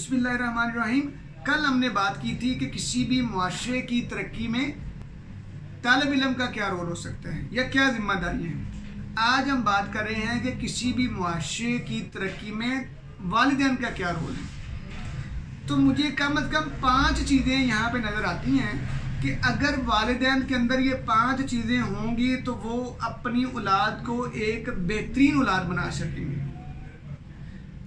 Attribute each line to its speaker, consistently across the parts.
Speaker 1: बिस्मिल्लाहिर्रहमानिर्रहीम। कल हमने बात की थी कि किसी भी मुआशरे की तरक्की में तालिब इल्म का क्या रोल हो सकता है या क्या जिम्मेदारियाँ हैं। आज हम बात कर रहे हैं कि किसी भी मुआशरे की तरक्की में वालिदैन का क्या रोल है। तो मुझे कम अज़ कम 5 चीज़ें यहाँ पे नज़र आती हैं कि अगर वालिदैन के अंदर ये 5 चीज़ें होंगी तो वो अपनी औलाद को एक बेहतरीन औलाद बना सकेंगे।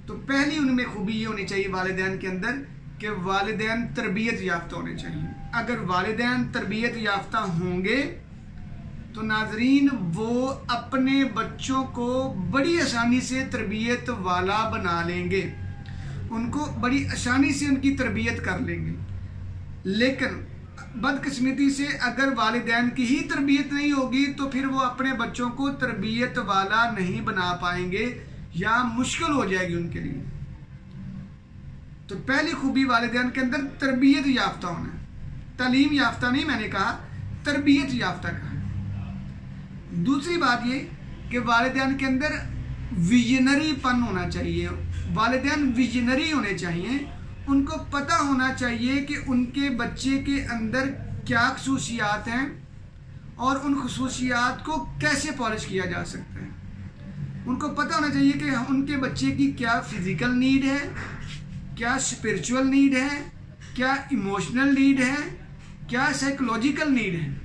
Speaker 1: तो पहली उनमें खूबी ये होनी चाहिए वालिदैन के अंदर कि वालिदैन तरबियत याफ्ता होने चाहिए। अगर वालिदैन तरबियत याफ्ता होंगे तो नाजरीन वो अपने बच्चों को बड़ी आसानी से तरबियत वाला बना लेंगे, उनको बड़ी आसानी से उनकी तरबियत कर लेंगे। लेकिन बदकिस्मती से अगर वालिदैन की ही तरबियत नहीं होगी तो फिर वो अपने बच्चों को तरबियत वाला नहीं बना पाएंगे या मुश्किल हो जाएगी उनके लिए। तो पहली खूबी वालिदैन के अंदर तरबियत याफ्ता होना है। तालीम याफ्ता नहीं मैंने कहा, तरबियत याफ्ता कहा। दूसरी बात ये कि वालिदैन के अंदर विजनरीपन होना चाहिए। वालिदैन विजनरी होने चाहिए, उनको पता होना चाहिए कि उनके बच्चे के अंदर क्या खसूसियात हैं और उन खसूसियात को कैसे पॉलिश किया जा सकता है। उनको पता होना चाहिए कि उनके बच्चे की क्या फिज़िकल नीड है, क्या स्पिरिचुअल नीड है, क्या इमोशनल नीड है, क्या साइकोलॉजिकल नीड है।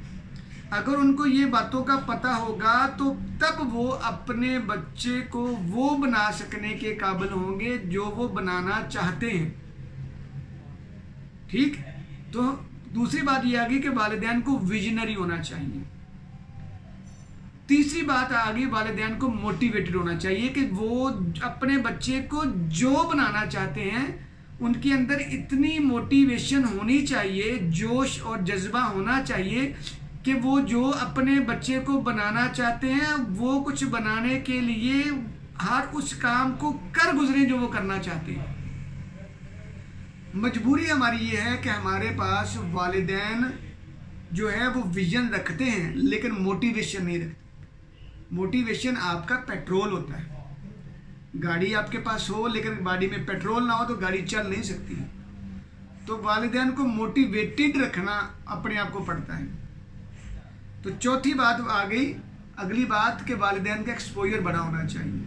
Speaker 1: अगर उनको ये बातों का पता होगा तो तब वो अपने बच्चे को वो बना सकने के काबिल होंगे जो वो बनाना चाहते हैं। ठीक, तो दूसरी बात ये आ गई कि वालिदैन को विजनरी होना चाहिए। तीसरी बात आ गई, वालिदैन को मोटिवेटेड होना चाहिए कि वो अपने बच्चे को जो बनाना चाहते हैं उनके अंदर इतनी मोटिवेशन होनी चाहिए, जोश और जज्बा होना चाहिए कि वो जो अपने बच्चे को बनाना चाहते हैं वो कुछ बनाने के लिए हर उस काम को कर गुजरे जो वो करना चाहते हैं। मजबूरी हमारी ये है कि हमारे पास वालिदैन जो है वो विजन रखते हैं लेकिन मोटिवेशन नहीं रखते। मोटिवेशन आपका पेट्रोल होता है। गाड़ी आपके पास हो लेकिन गाड़ी में पेट्रोल ना हो तो गाड़ी चल नहीं सकती। तो वालिदैन को मोटिवेटेड रखना अपने आप को पड़ता है। तो चौथी बात आ गई, अगली बात कि वालिदैन का एक्सपोजर बड़ा होना चाहिए।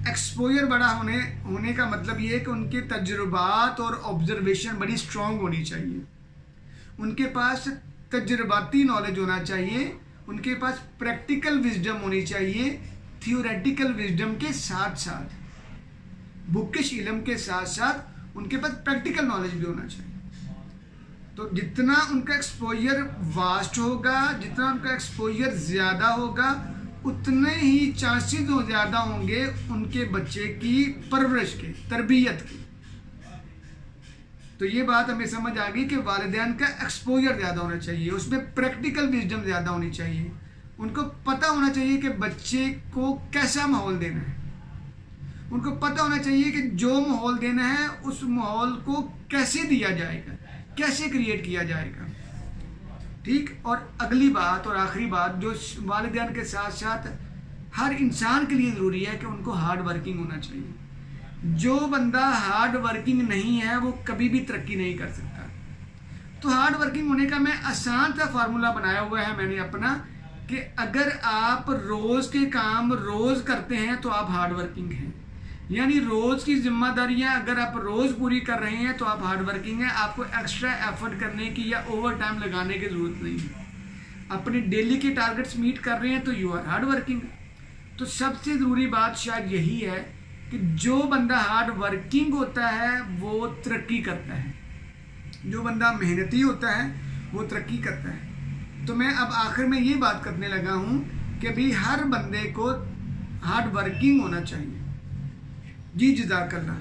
Speaker 1: एक्सपोजर बड़ा होने का मतलब ये है कि उनके तजुर्बात और ऑब्जर्वेशन बड़ी स्ट्रॉन्ग होनी चाहिए। उनके पास तजुर्बाती नॉलेज होना चाहिए, उनके पास प्रैक्टिकल विजडम होनी चाहिए। थियोरेटिकल विजडम के साथ साथ, बुकिश इल्म के साथ साथ उनके पास प्रैक्टिकल नॉलेज भी होना चाहिए। तो जितना उनका एक्सपोजर वास्ट होगा, जितना उनका एक्सपोजर ज़्यादा होगा, उतने ही चांसेस ज़्यादा होंगे उनके बच्चे की परवरिश के, तरबियत की। तो ये बात हमें समझ आ गई कि वालिदैन का एक्सपोजर ज़्यादा होना चाहिए, उसमें प्रैक्टिकल विजडम ज़्यादा होनी चाहिए। उनको पता होना चाहिए कि बच्चे को कैसा माहौल देना है। उनको पता होना चाहिए कि जो माहौल देना है उस माहौल को कैसे दिया जाएगा, कैसे क्रिएट किया जाएगा। ठीक, और अगली बात और आखिरी बात जो वालिदैन के साथ साथ हर इंसान के लिए ज़रूरी है कि उनको हार्ड वर्किंग होना चाहिए। जो बंदा हार्ड वर्किंग नहीं है वो कभी भी तरक्की नहीं कर सकता। तो हार्ड वर्किंग होने का मैं आसान सा फार्मूला बनाया हुआ है मैंने अपना कि अगर आप रोज़ के काम रोज़ करते हैं तो आप हार्ड वर्किंग हैं। यानी रोज़ की जिम्मेदारियां अगर आप रोज़ पूरी कर रहे हैं तो आप हार्ड वर्किंग हैं। आपको एक्स्ट्रा एफर्ट करने की या ओवर टाइम लगाने की ज़रूरत नहीं है। अपने डेली के टारगेट्स मीट कर रहे हैं तो यू आर हार्ड वर्किंग। तो सबसे ज़रूरी बात शायद यही है कि जो बंदा हार्ड वर्किंग होता है वो तरक्की करता है, जो बंदा मेहनती होता है वो तरक्की करता है। तो मैं अब आखिर में ये बात करने लगा हूँ कि भी हर बंदे को हार्ड वर्किंग होना चाहिए। जी जज़ाकल्लाह।